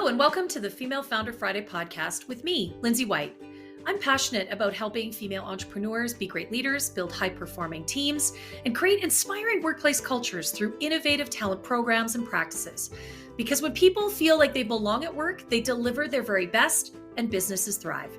Hello, and welcome to the Female Founder Friday podcast with me, Lindsay White. I'm passionate about helping female entrepreneurs be great leaders, build high-performing teams, and create inspiring workplace cultures through innovative talent programs and practices. Because when people feel like they belong at work, they deliver their very best and businesses thrive.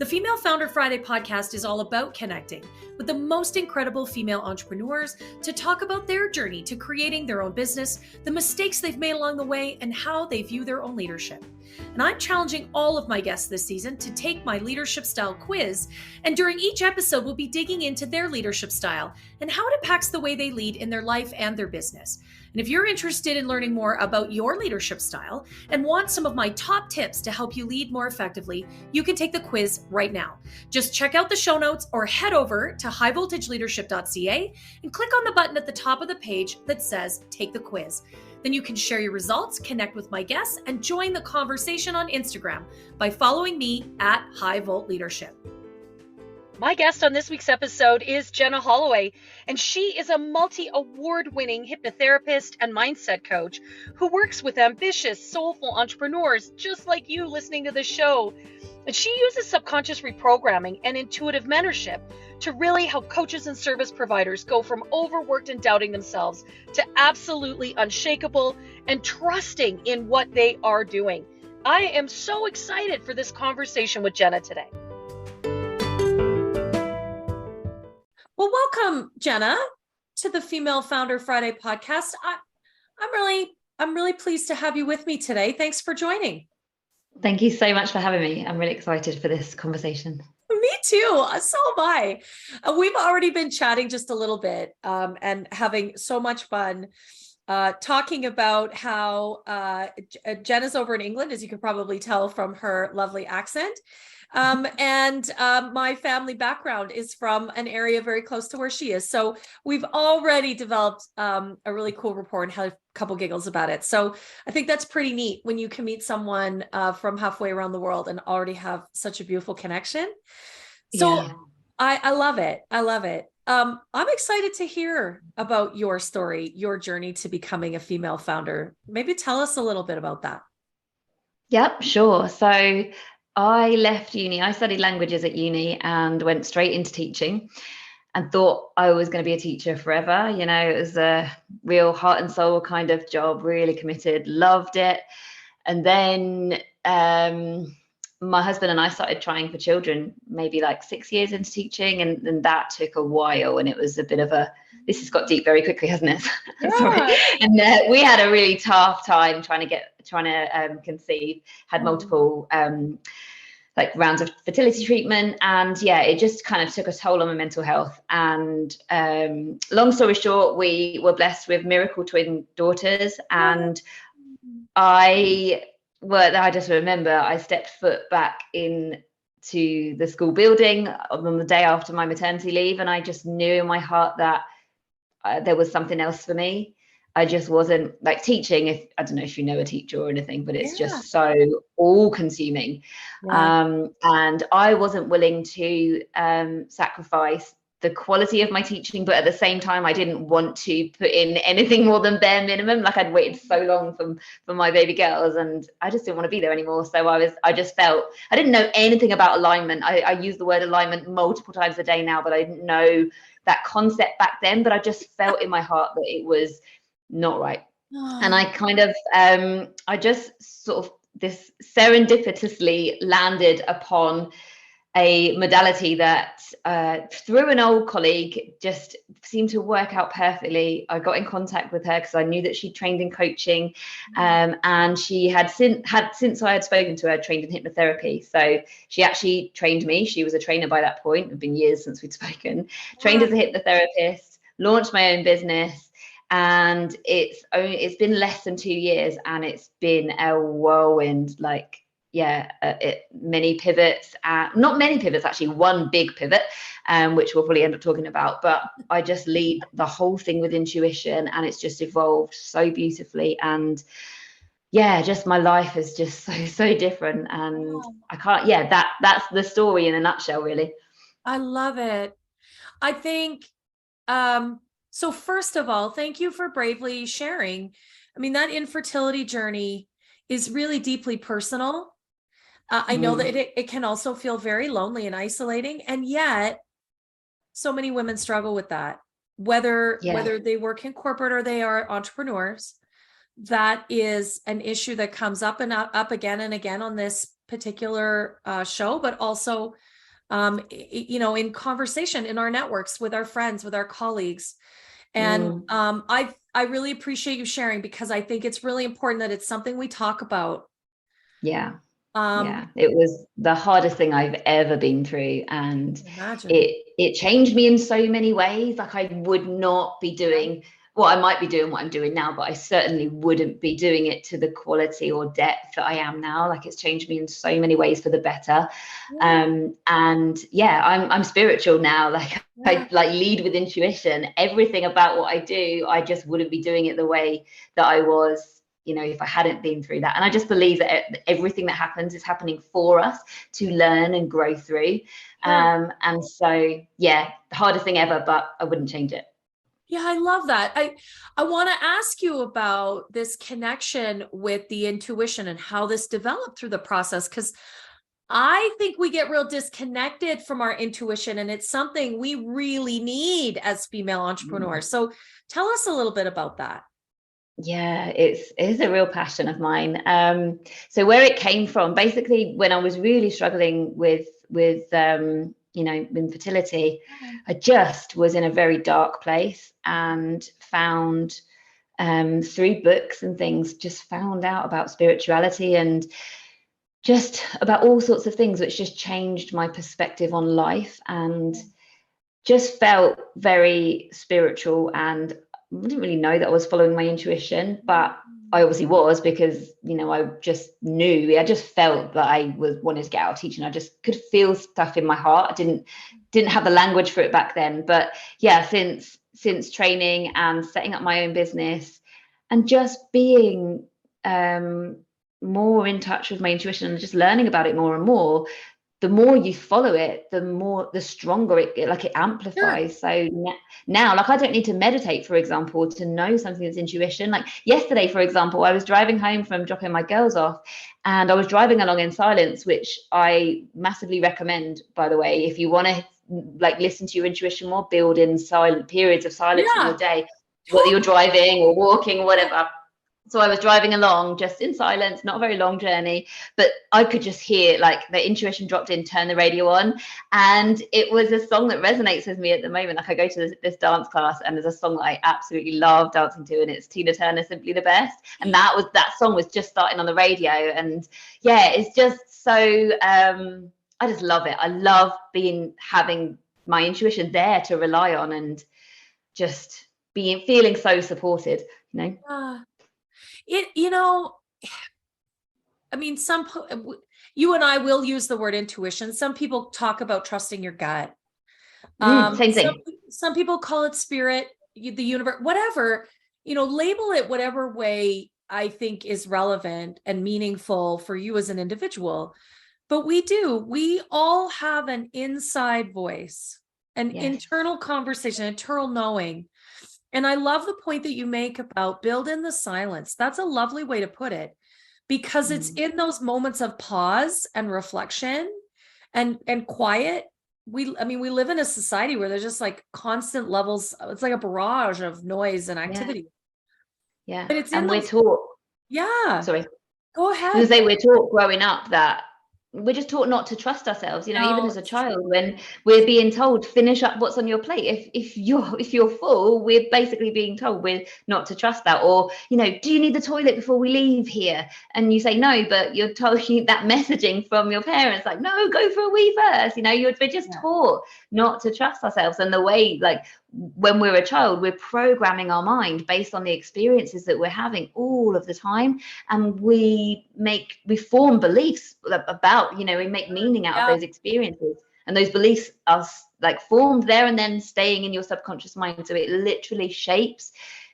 The Female Founder Friday podcast is all about connecting with the most incredible female entrepreneurs to talk about their journey to creating their own business, the mistakes they've made along the way, and how they view their own leadership. And I'm challenging all of my guests this season to take my leadership style quiz. And during each episode, we'll be digging into their leadership style and how it impacts the way they lead in their life and their business. And if you're interested in learning more about your leadership style and want some of my top tips to help you lead more effectively, you can take the quiz right now. Just check out the show notes or head over to highvoltageleadership.ca and click on the button at the top of the page that says Take the Quiz. Then you can share your results, connect with my guests, and join the conversation on Instagram by following me at High Volt Leadership. My guest on this week's episode is Jenna Holloway, and she is a multi-award-winning hypnotherapist and mindset coach who works with ambitious, soulful entrepreneurs just like you listening to the show. And she uses subconscious reprogramming and intuitive mentorship to really help coaches and service providers go from overworked and doubting themselves to absolutely unshakable and trusting in what they are doing. I am so excited for this conversation with Jenna today. Well, welcome, Jenna, to the Female Founder Friday podcast. I'm really pleased to have you with me today. Thanks for joining. Thank you so much for having me. I'm really excited for this conversation. Me too. So am I. We've already been chatting just a little bit and having so much fun talking about how Jenna's over in England, as you can probably tell from her lovely accent. And my family background is from an area very close to where she is. So we've already developed a really cool rapport and had a couple giggles about it. So I think that's pretty neat when you can meet someone from halfway around the world and already have such a beautiful connection. So yeah. I love it. I love it. I'm excited to hear about your story, your journey to becoming a female founder. Maybe tell us a little bit about that. Yep, sure. So I left uni. I studied languages at uni and went straight into teaching and thought I was going to be a teacher forever. You know, it was a real heart and soul kind of job, really committed, loved it. And then my husband and I started trying for children, maybe like 6 years into teaching. And that took a while. And it was a bit of this has got deep very quickly, hasn't it? Yeah. Sorry. And we had a really tough time trying to conceive, had multiple like rounds of fertility treatment. And yeah, it just kind of took a toll on my mental health. And long story short, we were blessed with miracle twin daughters. And I just remember I stepped foot back into the school building on the day after my maternity leave. And I just knew in my heart that there was something else for me. I just wasn't like teaching. I don't know if you know a teacher or anything, but it's just so all consuming. Yeah. And I wasn't willing to sacrifice the quality of my teaching, but at the same time, I didn't want to put in anything more than bare minimum. Like I'd waited so long for my baby girls, and I just didn't want to be there anymore. So I just felt, I didn't know anything about alignment. I use the word alignment multiple times a day now, but I didn't know that concept back then. But I just felt in my heart that it was not right. And I kind of, I just sort of this serendipitously landed upon a modality that through an old colleague just seemed to work out perfectly. I got in contact with her because I knew that she trained in coaching, and she had since I had spoken to her, trained in hypnotherapy. So she actually trained me. She was a trainer by that point. It'd been years since we'd spoken. Trained as a hypnotherapist, launched my own business. And it's been less than 2 years, and it's been a whirlwind. Like, many pivots, not many pivots, actually one big pivot, which we'll probably end up talking about. But I just lead the whole thing with intuition, and it's just evolved so beautifully. And yeah, just my life is just so different. And I can't. Yeah, that's the story in a nutshell, really. I love it. I think. So first of all, thank you for bravely sharing. I mean, that infertility journey is really deeply personal. I know that it can also feel very lonely and isolating, and yet so many women struggle with that, whether they work in corporate or they are entrepreneurs. That is an issue that comes up and up again and again on this particular show, but also in conversation in our networks with our friends, with our colleagues. And I really appreciate you sharing, because I think it's really important that it's something we talk about. It was the hardest thing I've ever been through, and it changed me in so many ways. Like, I would not be doing I might be doing what I'm doing now, but I certainly wouldn't be doing it to the quality or depth that I am now. Like, it's changed me in so many ways for the better. I'm spiritual now. Like, I lead with intuition. Everything about what I do, I just wouldn't be doing it the way that I was, if I hadn't been through that. And I just believe that everything that happens is happening for us to learn and grow through. And so, the hardest thing ever, but I wouldn't change it. Yeah, I love that. I want to ask you about this connection with the intuition and how this developed through the process, because I think we get real disconnected from our intuition, and it's something we really need as female entrepreneurs. So tell us a little bit about that. Yeah, it's a real passion of mine. So where it came from, basically, when I was really struggling with infertility, I just was in a very dark place, and found through books and things, just found out about spirituality and just about all sorts of things, which just changed my perspective on life, and just felt very spiritual. And I didn't really know that I was following my intuition, but I obviously was, because I just knew, I just felt that I wanted to get out of teaching. I just could feel stuff in my heart. I didn't have the language for it back then, but since training and setting up my own business and just being more in touch with my intuition and just learning about it more and more, the more you follow it, the stronger it amplifies. So now, like, I don't need to meditate, for example, to know something that's intuition. Like yesterday, for example, I was driving home from dropping my girls off, and I was driving along in silence, which I massively recommend, by the way, if you want to listen to your intuition more, build in silent periods of silence in your day, whether you're driving or walking, whatever. So I was driving along just in silence, not a very long journey, but I could just hear, the intuition dropped in, turn the radio on. And it was a song that resonates with me at the moment. Like, I go to this dance class, and there's a song that I absolutely love dancing to, and it's Tina Turner, Simply the Best. And that song was just starting on the radio. And it's just so, I just love it. I love having my intuition there to rely on, and just feeling so supported, I mean, you and I will use the word intuition. Some people talk about trusting your gut. Same thing. Some people call it spirit, the universe, whatever, label it whatever way I think is relevant and meaningful for you as an individual. But we all have an inside voice, an internal conversation, internal knowing. And I love the point that you make about build in the silence. That's a lovely way to put it, because it's in those moments of pause and reflection and quiet. We live in a society where there's just constant levels. It's like a barrage of noise and activity. Yeah. But it's we're taught. Yeah. Sorry. Go ahead. Because we're taught growing up that we're just taught not to trust ourselves, even as a child, when we're being told, finish up what's on your plate. If you're full, we're basically being told we're not to trust that. Or, do you need the toilet before we leave here? And you say no, but you're told that messaging from your parents, like, no, go for a wee first. We're just taught not to trust ourselves. And the way, when we're a child, we're programming our mind based on the experiences that we're having all of the time, and we form beliefs about, we make meaning out of those experiences, and those beliefs are formed there and then staying in your subconscious mind. So it literally shapes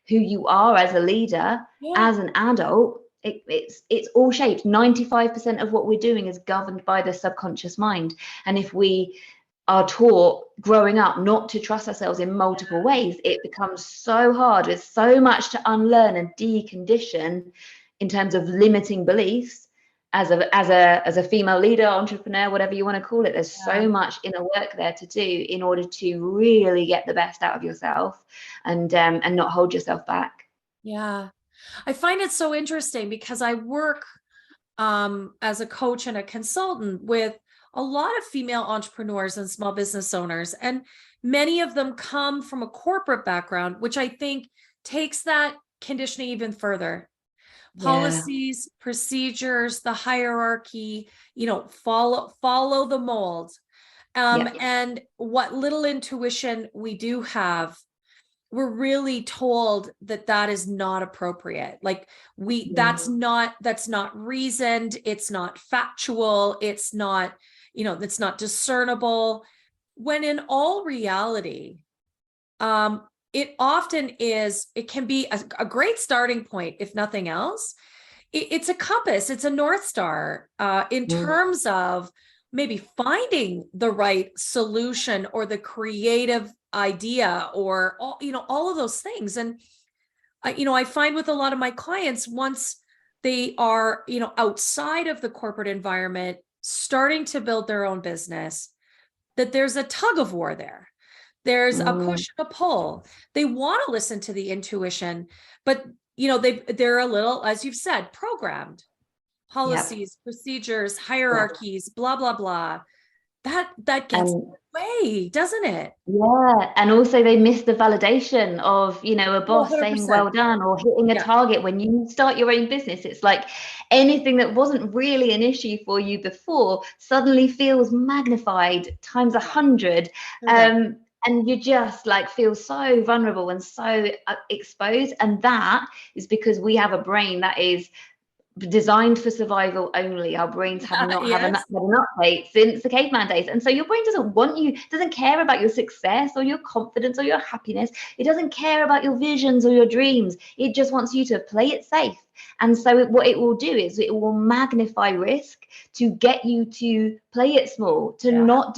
who you are as a leader, as an adult. It's all shaped. 95% of what we're doing is governed by the subconscious mind. And if we are taught growing up not to trust ourselves in multiple ways, it becomes so hard. There's so much to unlearn and decondition. in terms of limiting beliefs as a female leader, entrepreneur, whatever you want to call it. There's so much inner work there to do in order to really get the best out of yourself and not hold yourself back. Yeah. I find it so interesting because I work as a coach and a consultant with a lot of female entrepreneurs and small business owners, and many of them come from a corporate background, which I think takes that conditioning even further. Policies, procedures, the hierarchy, follow the mold. And what little intuition we do have, we're really told that is not appropriate. Like that's not reasoned. It's not factual. It's not, that's not discernible. When in all reality, it often is, it can be a great starting point, if nothing else. It's a compass, it's a North Star in terms of maybe finding the right solution or the creative idea or all of those things. And I find with a lot of my clients, once they are outside of the corporate environment, starting to build their own business, that there's a tug of war there. There's a push and a pull. They want to listen to the intuition, but they're a little, as you've said, programmed. Policies, procedures, hierarchies, blah, blah, blah. That gets in the way, doesn't it? Yeah. And also they miss the validation of, a boss 100%. Saying well done or hitting a target. When you start your own business, it's like anything that wasn't really an issue for you before suddenly feels magnified times 100. And you just feel so vulnerable and so exposed. And that is because we have a brain that is designed for survival only. Our brains have not had an update since the caveman days. And so your brain doesn't care about your success or your confidence or your happiness. It doesn't care about your visions or your dreams. It just wants you to play it safe. And so what it will do is it will magnify risk to get you to play it small, to not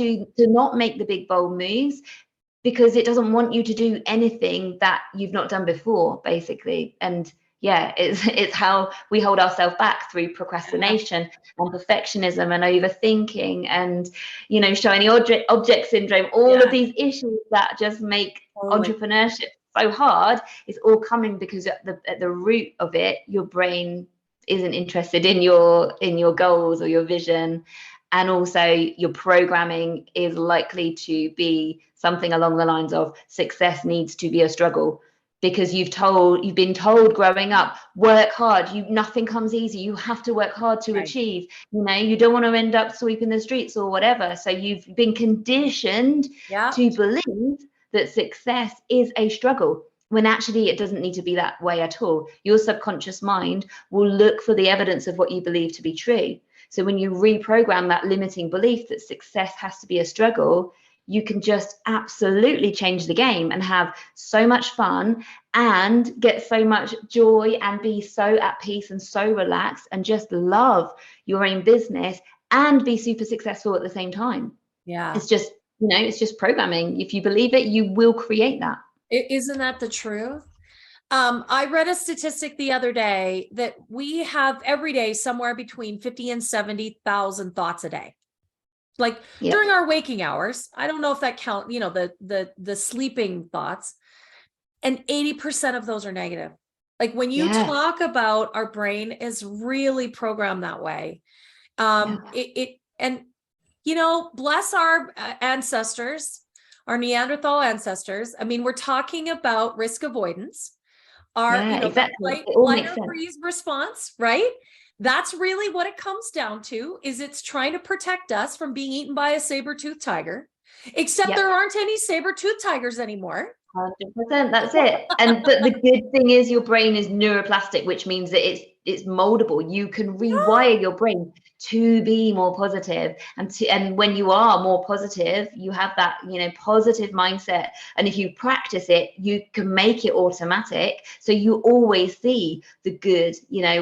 make the big bold moves, because it doesn't want you to do anything that you've not done before, basically. And it's how we hold ourselves back through procrastination and perfectionism and overthinking and, shiny object syndrome, all of these issues that just make entrepreneurship so hard. It's all coming because at the root of it, your brain isn't interested in your goals or your vision. And also your programming is likely to be something along the lines of success needs to be a struggle, because you've been told growing up, work hard, nothing comes easy, you have to work hard to achieve, you don't want to end up sweeping the streets or whatever. So you've been conditioned to believe that success is a struggle, when actually it doesn't need to be that way at all. Your subconscious mind will look for the evidence of what you believe to be true. So when you reprogram that limiting belief that success has to be a struggle, you can just absolutely change the game and have so much fun and get so much joy and be so at peace and so relaxed and just love your own business and be super successful at the same time. It's just, it's just programming. If you believe it, you will create that. Isn't that the truth? I read a statistic the other day that we have every day somewhere between 50 and 70,000 thoughts a day. During our waking hours. I don't know if that count, the sleeping thoughts, and 80% of those are negative. When you talk about our brain is really programmed that way. And bless our ancestors, our Neanderthal ancestors. I mean, we're talking about risk avoidance. Our flight or freeze response, right? That's really what it comes down to, is it's trying to protect us from being eaten by a saber-toothed tiger, except there aren't any saber-toothed tigers anymore. 100%, that's it. And the good thing is your brain is neuroplastic, which means that it's moldable. You can rewire your brain to be more positive, and when you are more positive, you have that positive mindset, and if you practice it, you can make it automatic, so you always see the good,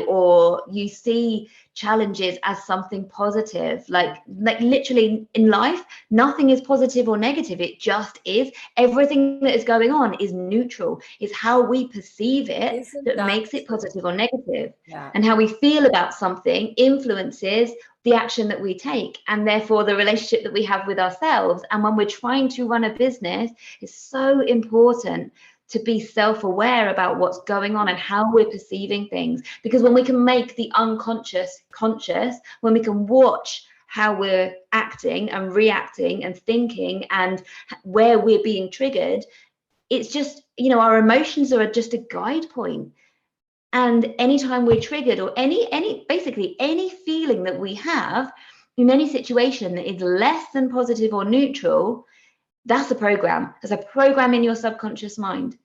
or you see challenges as something positive. Like literally in life, nothing is positive or negative, it just is. Everything that is going on is neutral. It's how we perceive it that makes it positive or negative. Yeah. And how we feel about something influences the action that we take, and therefore the relationship that we have with ourselves. And when we're trying to run a business, it's so important to be self-aware about what's going on and how we're perceiving things. Because when we can make the unconscious conscious, when we can watch how we're acting and reacting and thinking and where we're being triggered, it's just, you know, our emotions are just a guide point. And anytime we're triggered, or basically any feeling that we have in any situation that is less than positive or neutral, that's a program. There's a program in your subconscious mind,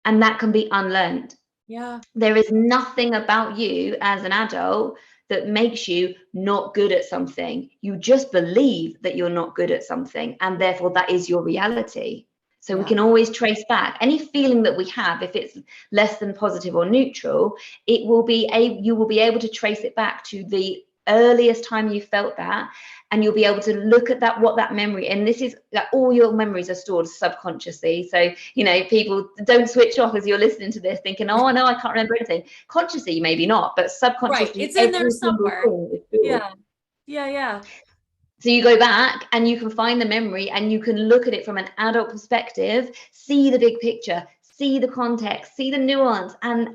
and that can be unlearned. Yeah. There is nothing about you as an adult that makes you not good at something. You just believe that you're not good at something, and therefore that is your reality. So we can always trace back any feeling that we have. If it's less than positive or neutral, you will be able to trace it back to the earliest time you felt that, and you'll be able to look at that, what that memory, and this is that all your memories are stored subconsciously. So, you know, people don't switch off as you're listening to this thinking, oh no, I can't remember anything. Consciously maybe not, but subconsciously, Right. It's in there somewhere. Yeah. Yeah. So you go back and you can find the memory, and you can look at it from an adult perspective, see the big picture, see the context, see the nuance, and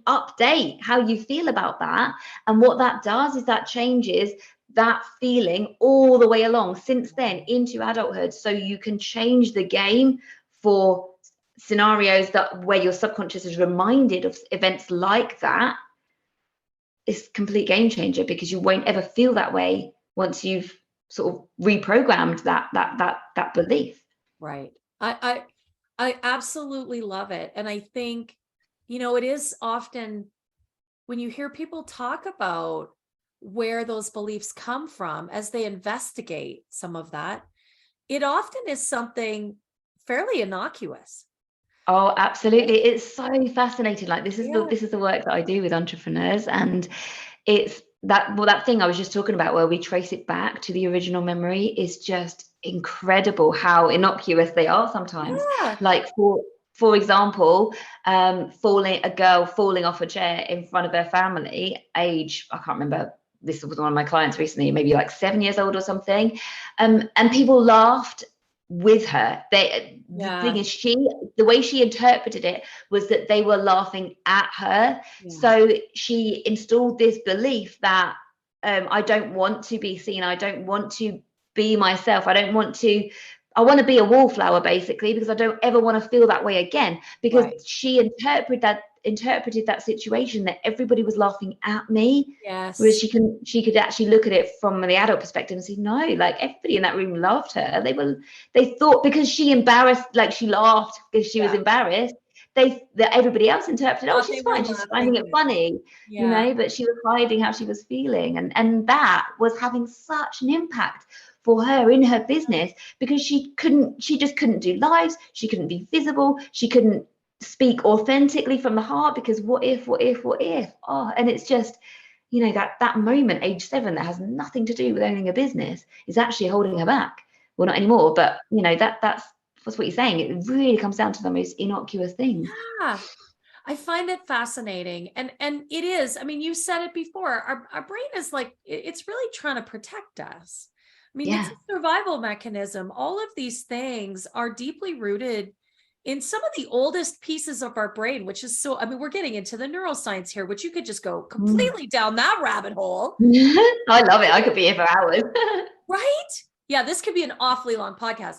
update how you feel about that. And what that does is that changes that feeling all the way along since then into adulthood. So you can change the game for scenarios where your subconscious is reminded of events like that. It's a complete game changer, because you won't ever feel that way once you've sort of reprogrammed that belief. Right. I absolutely love it. And I think, you know, it is often when you hear people talk about where those beliefs come from as they investigate some of that, it often is something fairly innocuous. Oh, absolutely. It's so fascinating. Like this is Yeah. the work that I do with entrepreneurs, and it's that thing I was just talking about where we trace it back to the original memory is just incredible how innocuous they are sometimes. Yeah. Like for example, a girl falling off a chair in front of her family, age, I can't remember, this was one of my clients recently, maybe like 7 years old or something. And people laughed with her. The thing is, the way she interpreted it was that they were laughing at her. So she installed this belief that I don't want to be seen, I don't want to be myself, I want to be a wallflower, basically, because I don't ever want to feel that way again. Because she interpreted that situation that everybody was laughing at me. Whereas she could actually look at it from the adult perspective and say, no, like everybody in that room loved her. They thought because she embarrassed, like she laughed because she was embarrassed, that everybody else interpreted, oh, she's fine, she's finding it funny, you know, but she was hiding how she was feeling. And that was having such an impact for her in her business, because she just couldn't do lives, she couldn't be visible, she couldn't speak authentically from the heart, because what if? Oh, and it's just, you know, that moment, age 7, that has nothing to do with owning a business, is actually holding her back. Well, not anymore, but you know, that's what you're saying. It really comes down to the most innocuous things. Yeah. I find it fascinating. And it is, I mean, you said it before, our brain is like, it's really trying to protect us. I mean, it's a survival mechanism. All of these things are deeply rooted in some of the oldest pieces of our brain, which is so, I mean, we're getting into the neuroscience here, which you could just go completely down that rabbit hole. I love it. I could be here for hours. Right? Yeah, this could be an awfully long podcast.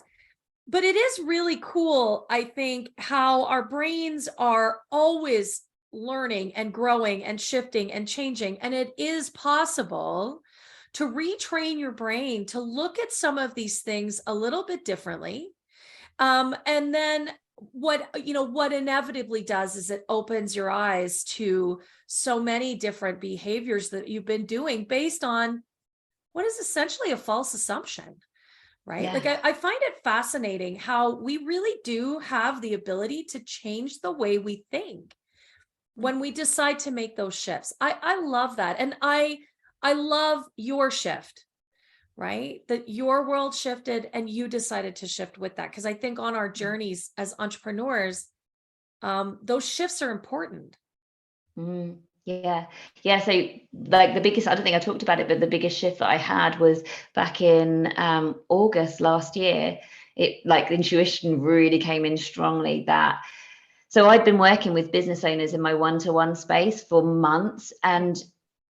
But it is really cool, I think, how our brains are always learning and growing and shifting and changing. And it is possible to retrain your brain to look at some of these things a little bit differently. And then what inevitably does is it opens your eyes to so many different behaviors that you've been doing based on what is essentially a false assumption. Right? Yeah. Like I find it fascinating how we really do have the ability to change the way we think when we decide to make those shifts. I love that. And I love your shift, right? That your world shifted and you decided to shift with that. Because I think on our journeys as entrepreneurs, those shifts are important. Yeah. Yeah. So like the biggest, I don't think I talked about it, but the biggest shift that I had was back in August last year. It like intuition really came in strongly that so I'd been working with business owners in my one-to-one space for months, and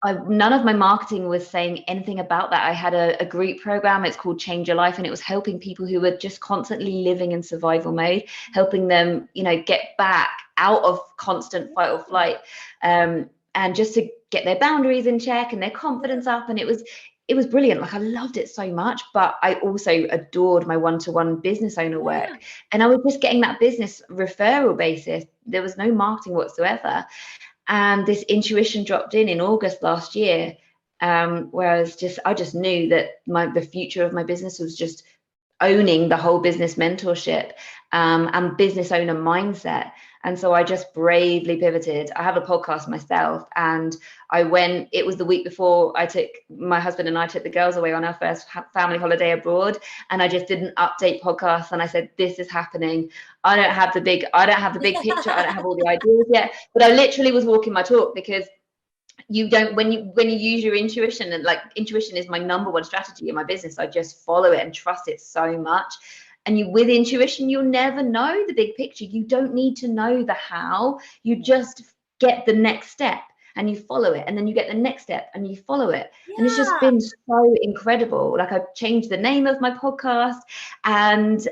none of my marketing was saying anything about that. I had a group program, it's called Change Your Life, and it was helping people who were just constantly living in survival mode, helping them, get back out of constant fight or flight, and just to get their boundaries in check and their confidence up. And it was brilliant. Like I loved it so much, but I also adored my one-to-one business owner work. And I was just getting that business referral basis. There was no marketing whatsoever. And this intuition dropped in August last year, where I just knew that the future of my business was just owning the whole business mentorship, and business owner mindset. And so I just bravely pivoted. I have a podcast myself, and it was the week before my husband and I took the girls away on our first family holiday abroad, and I just did an update podcast, and I said, this is happening. I don't have the big picture. I don't have all the ideas yet, but I literally was walking my talk, because you don't, when you use your intuition, and like intuition is my number one strategy in my business. I just follow it and trust it so much. And with intuition, you'll never know the big picture. You don't need to know the how. You just get the next step and you follow it, and then you get the next step and you follow it. And it's just been so incredible. Like I've changed the name of my podcast, and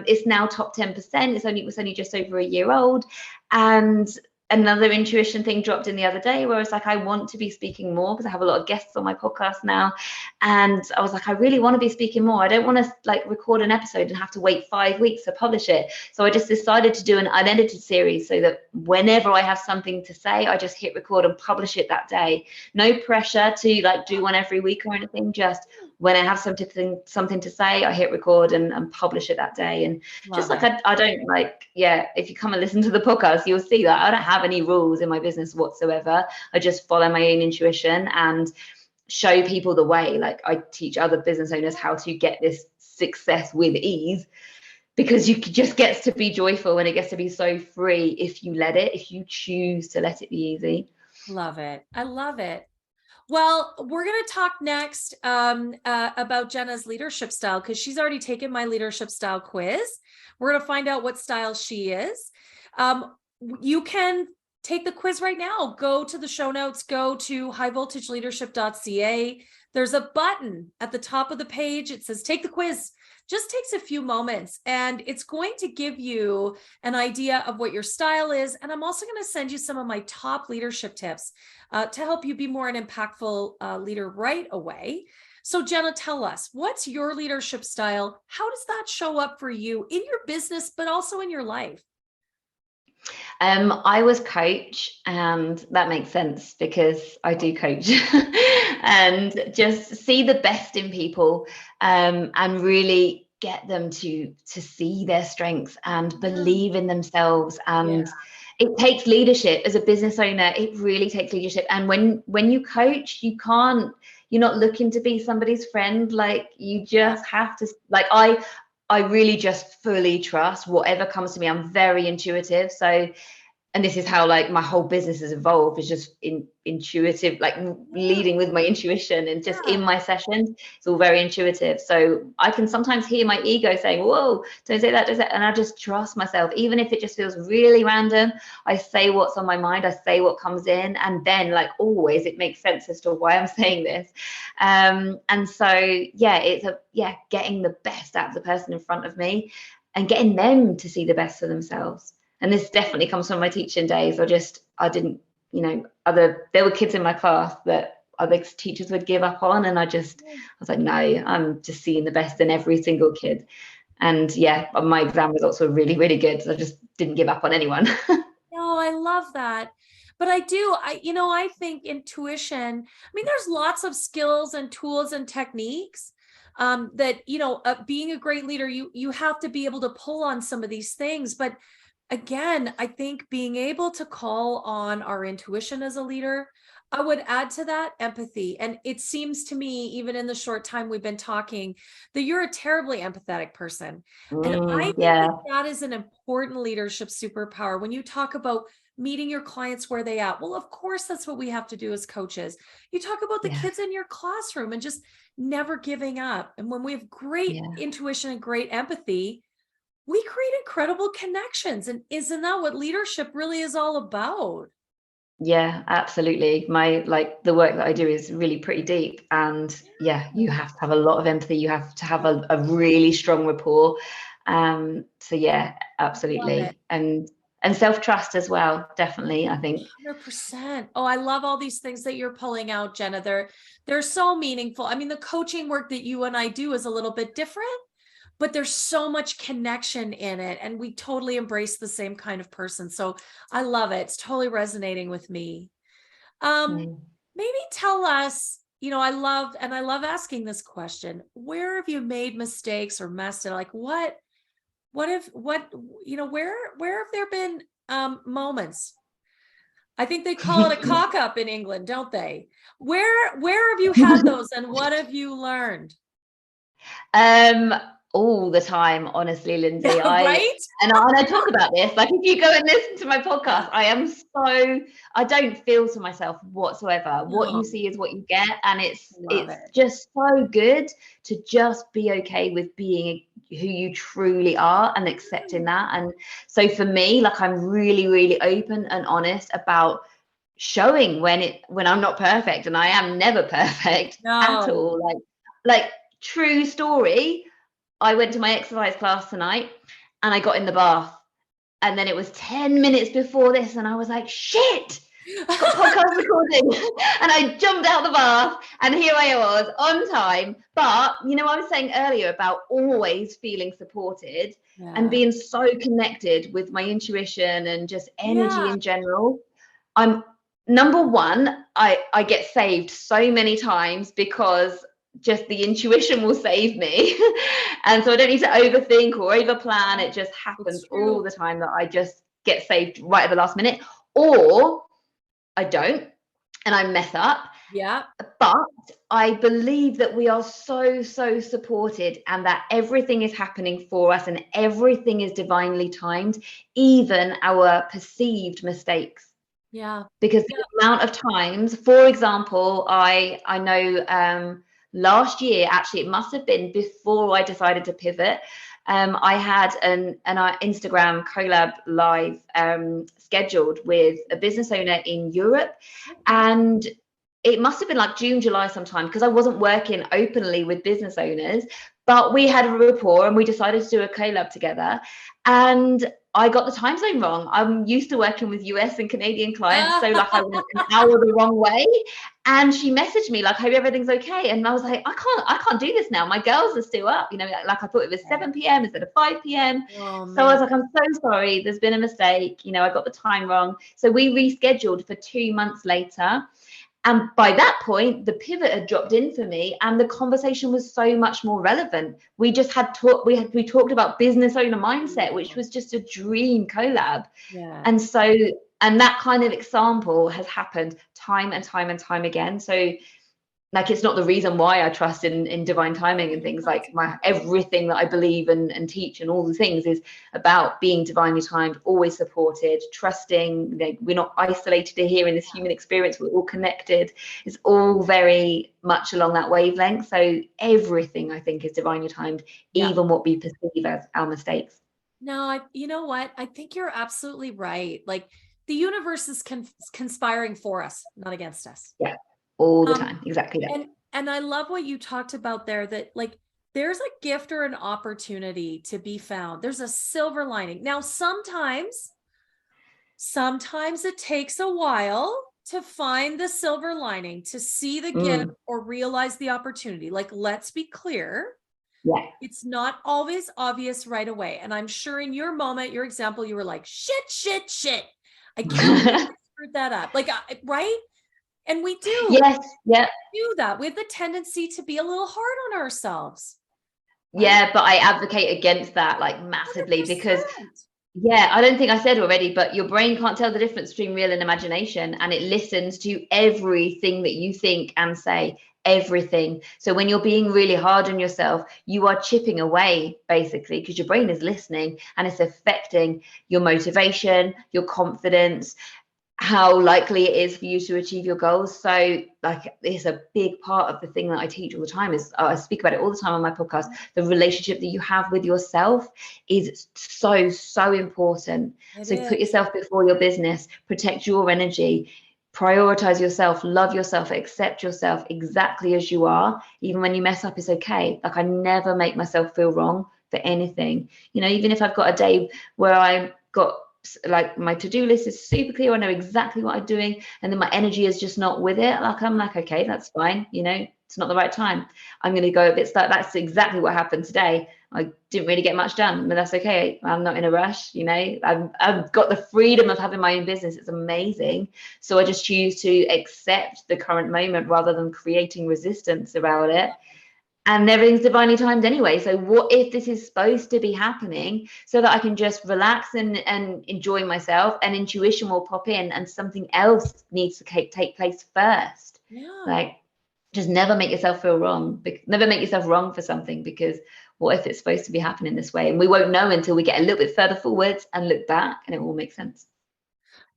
it's now top 10%. It was only just over a year old. And another intuition thing dropped in the other day, where it's like, I want to be speaking more, because I have a lot of guests on my podcast now. And I was like, I really want to be speaking more. I don't want to like record an episode and have to wait 5 weeks to publish it. So I just decided to do an unedited series, so that whenever I have something to say, I just hit record and publish it that day. No pressure to like do one every week or anything. Just when I have something to say, I hit record and publish it that day. And just like I don't like, if you come and listen to the podcast, you'll see that I don't have any rules in my business whatsoever. I just follow my own intuition and show people the way. Like I teach other business owners how to get this success with ease, because you just gets to be joyful, and it gets to be so free if you choose to let it be easy. Love it. I love it. Well, we're going to talk next about Jenna's leadership style, because she's already taken my leadership style quiz. We're going to find out what style she is. You can take the quiz right now. Go to the show notes, go to highvoltageleadership.ca. There's a button at the top of the page. It says take the quiz. Just takes a few moments, and it's going to give you an idea of what your style is. And I'm also going to send you some of my top leadership tips to help you be more an impactful leader right away. So Jenna, tell us, what's your leadership style? How does that show up for you in your business, but also in your life? I was coach, and that makes sense because I do coach. And just see the best in people, and really get them to see their strengks and believe in themselves. And it takes leadership as a business owner. It really takes leadership. And when you coach, you're not looking to be somebody's friend. Like you just have to, like I really just fully trust whatever comes to me. I'm very intuitive. So, and this is how like my whole business has evolved, is just intuitive, like leading with my intuition, and just in my sessions, it's all very intuitive. So I can sometimes hear my ego saying, whoa, don't say that, and I just trust myself. Even if it just feels really random, I say what's on my mind, I say what comes in, and then like always it makes sense as to why I'm saying this. And so it's getting the best out of the person in front of me, and getting them to see the best for themselves. And this definitely comes from my teaching days. I didn't, there were kids in my class that other teachers would give up on. And I was like, no, I'm just seeing the best in every single kid. And my exam results were really, really good. So I just didn't give up on anyone. No, I love that. But I think intuition, there's lots of skills and tools and techniques that, being a great leader, you have to be able to pull on some of these things. But again, I think being able to call on our intuition as a leader, I would add to that empathy. And it seems to me, even in the short time we've been talking, that you're a terribly empathetic person. And I think that is an important leadership superpower. When you talk about meeting your clients where they are. Well, of course, that's what we have to do as coaches. You talk about the kids in your classroom and just never giving up. And when we have great intuition and great empathy, we create incredible connections. And isn't that what leadership really is all about? Yeah, absolutely. The work that I do is really pretty deep, and you have to have a lot of empathy. You have to have a really strong rapport. So yeah, absolutely. And self-trust as well, definitely, I think. 100%. Oh, I love all these things that you're pulling out, Jenna. They're so meaningful. I mean, the coaching work that you and I do is a little bit different, but there's so much connection in it, and we totally embrace the same kind of person. So I love it. It's totally resonating with me. Maybe tell us, I love asking this question. Where have you made mistakes or messed it? Like where have there been moments? I think they call it a cock up in England, don't they? Where have you had those, and what have you learned? All the time, honestly, Lindsay. Right? And I talk about this. Like, if you go and listen to my podcast, I don't filter myself whatsoever. What you see is what you get, and it's just so good to just be okay with being who you truly are and accepting that. And so for me, like, I'm really, really open and honest about showing when I'm not perfect, and I am never perfect at all. Like true story. I went to my exercise class tonight and I got in the bath, and then it was 10 minutes before this, and I was like, shit, got podcast recording. And I jumped out the bath, and here I was on time. But I was saying earlier about always feeling supported and being so connected with my intuition and just energy in general. I'm number one, I get saved so many times because just the intuition will save me. And so I don't need to overthink or overplan. It just happens all the time that I just get saved right at the last minute, or I don't and I mess up. But I believe that we are so supported, and that everything is happening for us, and everything is divinely timed, even our perceived mistakes. Because the amount of times, for example, I know last year, actually, it must have been before I decided to pivot. I had an Instagram collab live scheduled with a business owner in Europe, and it must have been like June, July sometime, because I wasn't working openly with business owners, but we had a rapport and we decided to do a collab together. And I got the time zone wrong. I'm used to working with US and Canadian clients, so like I went an hour the wrong way. And she messaged me like, hope everything's okay. And I was like, I can't do this now. My girls are still up. Like I thought it was 7 p.m. instead of 5 p.m. So I was like, I'm so sorry. There's been a mistake. I got the time wrong. So we rescheduled for 2 months later. And by that point, the pivot had dropped in for me, and the conversation was so much more relevant. We just had we talked about business owner mindset, which was just a dream collab. And that kind of example has happened time and time and time again. So like, it's not the reason why I trust in divine timing and things. Like everything that I believe and teach and all the things is about being divinely timed, always supported, trusting. We're not isolated here in this human experience. We're all connected. It's all very much along that wavelength. So everything, I think, is divinely timed, even what we perceive as our mistakes. No, you know what? I think you're absolutely right. Like, the universe is conspiring for us, not against us. Yeah. All the time. Exactly that. And I love what you talked about there, that like there's a gift or an opportunity to be found. There's a silver lining. Now, sometimes it takes a while to find the silver lining, to see the gift or realize the opportunity. Like, let's be clear. It's not always obvious right away. And I'm sure in your moment, your example, you were like, shit. I can't believe I screwed that up. Like, right? And we do. Do that. We have the tendency to be a little hard on ourselves. Yeah, but I advocate against that, like, massively. 100%. Because I don't think I said already, but your brain can't tell the difference between real and imagination, and it listens to everything that you think and say. everything. So when you're being really hard on yourself, you are chipping away basically, because your brain is listening and it's affecting your motivation, your confidence, how likely it is for you to achieve your goals. So like, it's a big part of the thing that I teach all the time. Is I speak about it all the time on my podcast. The relationship that you have with yourself is so important. So put yourself before your business, protect your energy, prioritize yourself, love yourself, accept yourself exactly as you are. Even when you mess up, it's okay. Like, I never make myself feel wrong for anything. You know, even if I've got a day where I got, like, my to-do list is super clear, I know exactly what I'm doing, and then my energy is just not with it, like, I'm like, okay, that's fine, you know, it's not the right time, I'm going to go a bit slow. That's exactly what happened today. I didn't really get much done, but that's okay. I'm not in a rush, you know. I've got the freedom of having my own business. It's amazing. So I just choose to accept the current moment rather than creating resistance around it. And everything's divinely timed anyway. So what if this is supposed to be happening so that I can just relax and enjoy myself, and intuition will pop in and something else needs to take place first. Like, just never make yourself feel wrong. Never make yourself wrong for something, because what if it's supposed to be happening this way? And we won't know until we get a little bit further forwards and look back, and it will make sense.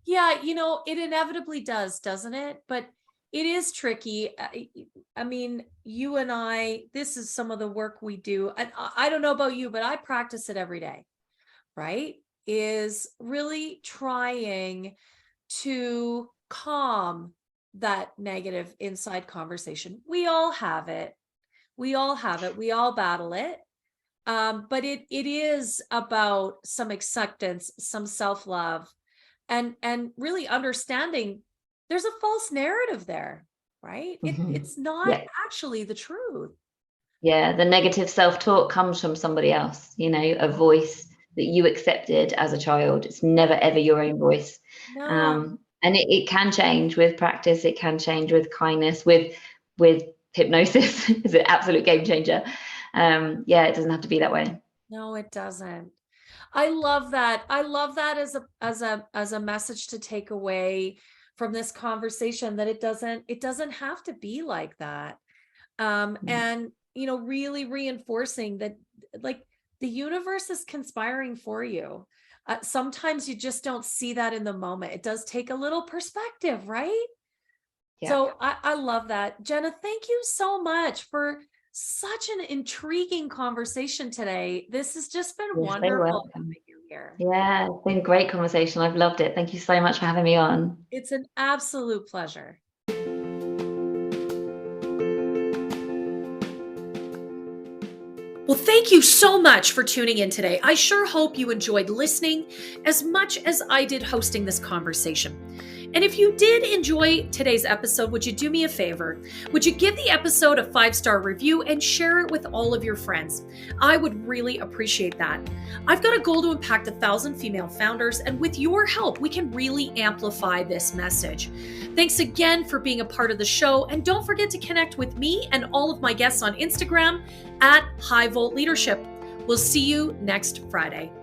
Yeah, you know, it inevitably does, doesn't it? But it is tricky. I mean, you and I, this is some of the work we do. And I don't know about you, but I practice it every day, right? Is really trying to calm that negative inside conversation. We all have it. We all have it. We all battle it. But it is about some acceptance, some self-love, and really understanding there's a false narrative there, right? It's not actually the truth. Yeah, the negative self-talk comes from somebody else, you know, a voice that you accepted as a child. It's never ever your own voice. No. And it can change with practice. It can change with kindness, with hypnosis. Is an absolute game changer. Yeah, it doesn't have to be that way. No, it doesn't. I love that. I love that as a message to take away from this conversation, that it doesn't have to be like that. And, you know, really reinforcing that, like, the universe is conspiring for you. Sometimes you just don't see that in the moment. It does take a little perspective, right? Yeah. So I love that. Jenna, thank you so much for such an intriguing conversation today. This has just been wonderful having you here. Yeah, it's been a great conversation. I've loved it. Thank you so much for having me on. It's an absolute pleasure. Well, thank you so much for tuning in today. I sure hope you enjoyed listening as much as I did hosting this conversation. And if you did enjoy today's episode, would you do me a favor? Would you give the episode a 5-star review and share it with all of your friends? I would really appreciate that. I've got a goal to impact 1,000 female founders, and with your help, we can really amplify this message. Thanks again for being a part of the show, and don't forget to connect with me and all of my guests on Instagram at High Volt Leadership. We'll see you next Friday.